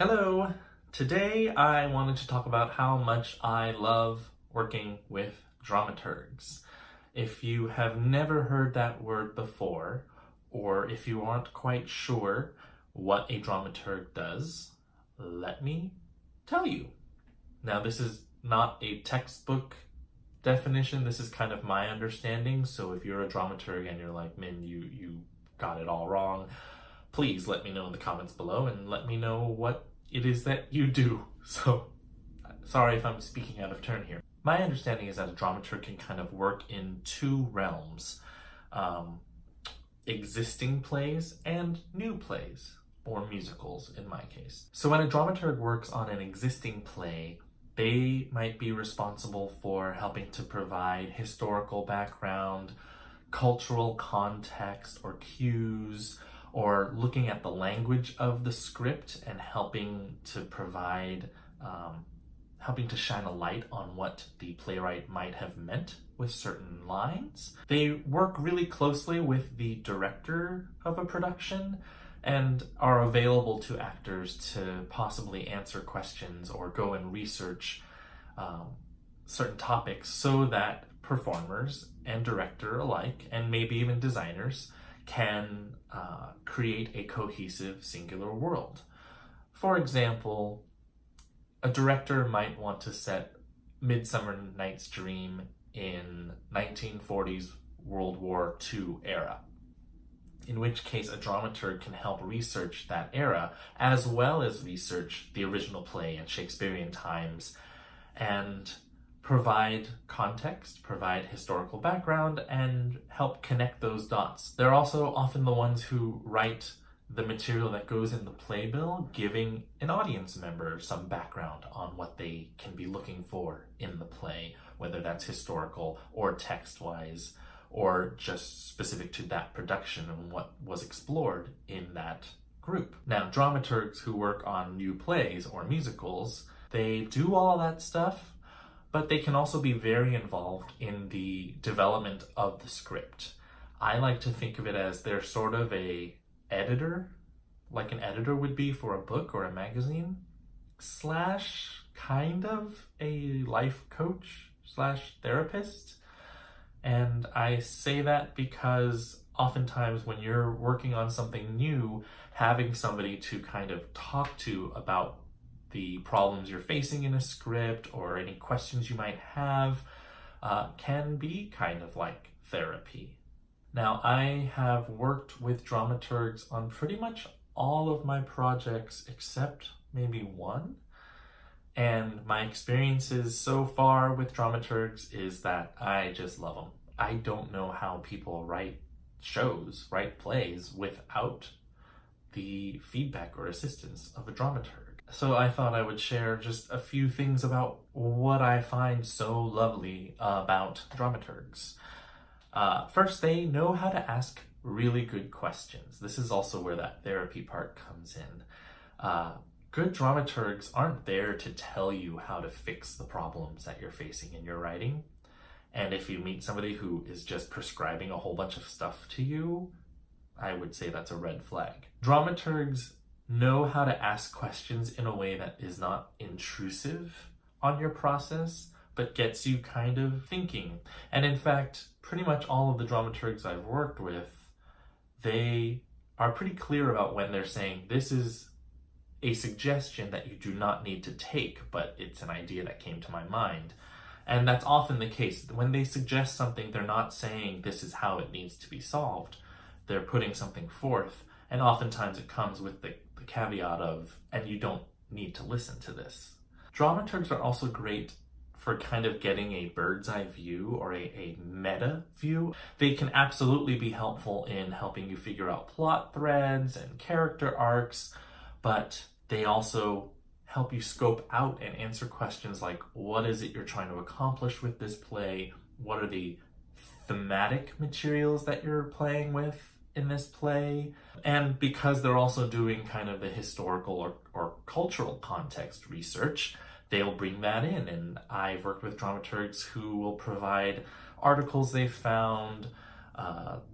Hello! Today I wanted to talk about how much I love working with dramaturgs. If you have never heard that word before, or if you aren't quite sure what a dramaturg does, let me tell you. Now, this is not a textbook definition, this is kind of my understanding, so if you're a dramaturg and you're like, Min, you got it all wrong, please let me know in the comments below and let me know what it is that you do. So, sorry if I'm speaking out of turn here. My understanding is that a dramaturg can kind of work in two realms, existing plays and new plays, or musicals in my case. So when a dramaturg works on an existing play, they might be responsible for helping to provide historical background, cultural context or cues, or looking at the language of the script and helping to provide, helping to shine a light on what the playwright might have meant with certain lines. They work really closely with the director of a production and are available to actors to possibly answer questions or go and research certain topics so that performers and director alike, and maybe even designers, can create a cohesive singular world. For example, a director might want to set Midsummer Night's Dream in 1940s World War II era, in which case a dramaturg can help research that era as well as research the original play in Shakespearean times and provide context, provide historical background, and help connect those dots. They're also often the ones who write the material that goes in the playbill, giving an audience member some background on what they can be looking for in the play, whether that's historical or text-wise, or just specific to that production and what was explored in that group. Now, dramaturgs who work on new plays or musicals, they do all that stuff, but they can also be very involved in the development of the script. I like to think of it as they're sort of a editor, like an editor would be for a book or a magazine, slash kind of a life coach slash therapist. And I say that because oftentimes when you're working on something new, having somebody to kind of talk to about the problems you're facing in a script or any questions you might have can be kind of like therapy. Now, I have worked with dramaturgs on pretty much all of my projects except maybe one. And my experiences so far with dramaturgs is that I just love them. I don't know how people write shows, write plays without the feedback or assistance of a dramaturg. So I thought I would share just a few things about what I find so lovely about dramaturgs. First, they know how to ask really good questions. This is also where that therapy part comes in. Good dramaturgs aren't there to tell you how to fix the problems that you're facing in your writing. And if you meet somebody who is just prescribing a whole bunch of stuff to you, I would say that's a red flag. Dramaturgs know how to ask questions in a way that is not intrusive on your process, but gets you kind of thinking. And in fact, pretty much all of the dramaturgs I've worked with, they are pretty clear about when they're saying, this is a suggestion that you do not need to take, but it's an idea that came to my mind. And that's often the case. When they suggest something, they're not saying this is how it needs to be solved. They're putting something forth, and oftentimes it comes with the caveat of, and you don't need to listen to this. Dramaturgs are also great for kind of getting a bird's eye view or a meta view. They can absolutely be helpful in helping you figure out plot threads and character arcs, but they also help you scope out and answer questions like, what is it you're trying to accomplish with this play? What are the thematic materials that you're playing with in this play? And because they're also doing kind of the historical or cultural context research, they'll bring that in. And I've worked with dramaturgs who will provide articles they've found,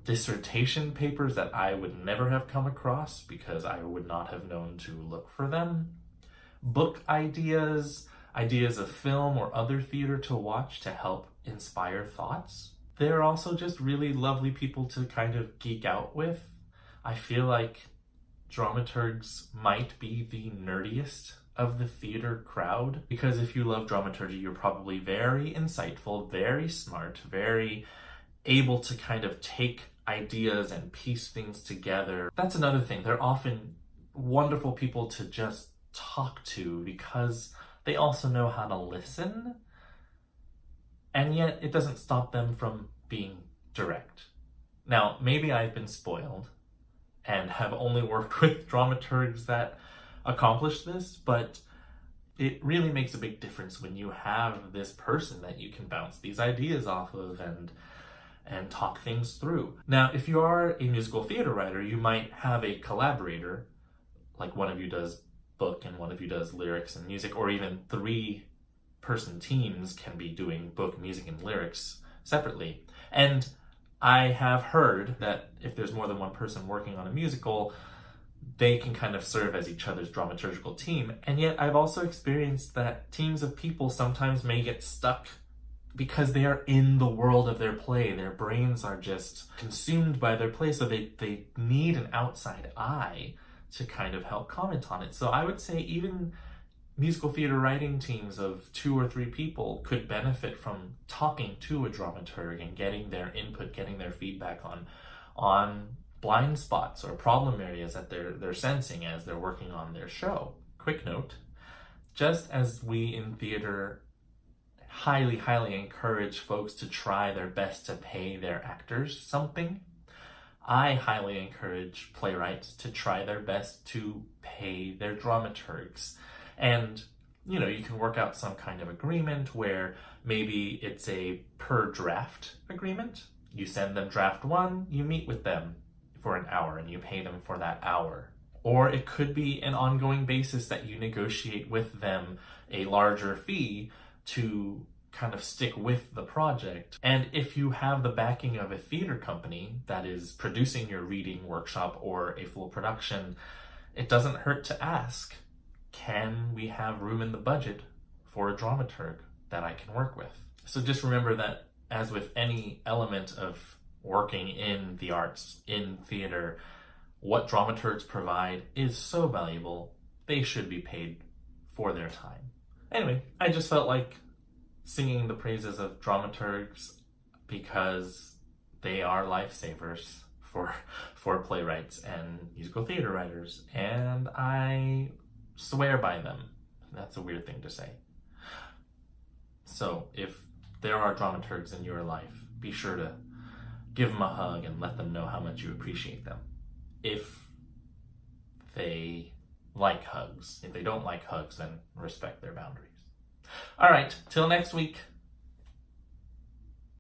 dissertation papers that I would never have come across because I would not have known to look for them. book ideas, ideas of film or other theater to watch to help inspire thoughts. They're also just really lovely people to kind of geek out with. I feel like dramaturgs might be the nerdiest of the theater crowd, because if you love dramaturgy, you're probably very insightful, very smart, very able to kind of take ideas and piece things together. That's another thing. They're often wonderful people to just talk to because they also know how to listen, and yet it doesn't stop them from being direct. Now, maybe I've been spoiled and have only worked with dramaturgs that accomplish this, but it really makes a big difference when you have this person that you can bounce these ideas off of and talk things through. Now, if you are a musical theater writer, you might have a collaborator, like one of you does book and one of you does lyrics and music, or even 3-person teams can be doing book, music, and lyrics separately. And I have heard that if there's more than one person working on a musical, they can kind of serve as each other's dramaturgical team. And yet I've also experienced that teams of people sometimes may get stuck because they are in the world of their play. Their brains are just consumed by their play, so they need an outside eye to kind of help comment on it. So I would say even musical theater writing teams of 2 or 3 people could benefit from talking to a dramaturg and getting their input, getting their feedback on blind spots or problem areas that they're sensing as they're working on their show. Quick note, just as we in theater highly encourage folks to try their best to pay their actors something, I highly encourage playwrights to try their best to pay their dramaturgs. And, you know, you can work out some kind of agreement where maybe it's a per draft agreement. You send them draft 1, you meet with them for an hour and you pay them for that hour. Or it could be an ongoing basis that you negotiate with them a larger fee to kind of stick with the project. And if you have the backing of a theater company that is producing your reading workshop or a full production, it doesn't hurt to ask, can we have room in the budget for a dramaturg that I can work with? So just remember that, as with any element of working in the arts, in theater, what dramaturgs provide is so valuable. They should be paid for their time. Anyway, I just felt like singing the praises of dramaturgs because they are lifesavers for playwrights and musical theater writers, and I swear by them. That's a weird thing to say. So if there are dramaturgs in your life, be sure to give them a hug and let them know how much you appreciate them. If they like hugs. If they don't like hugs, then respect their boundaries. All right, till next week.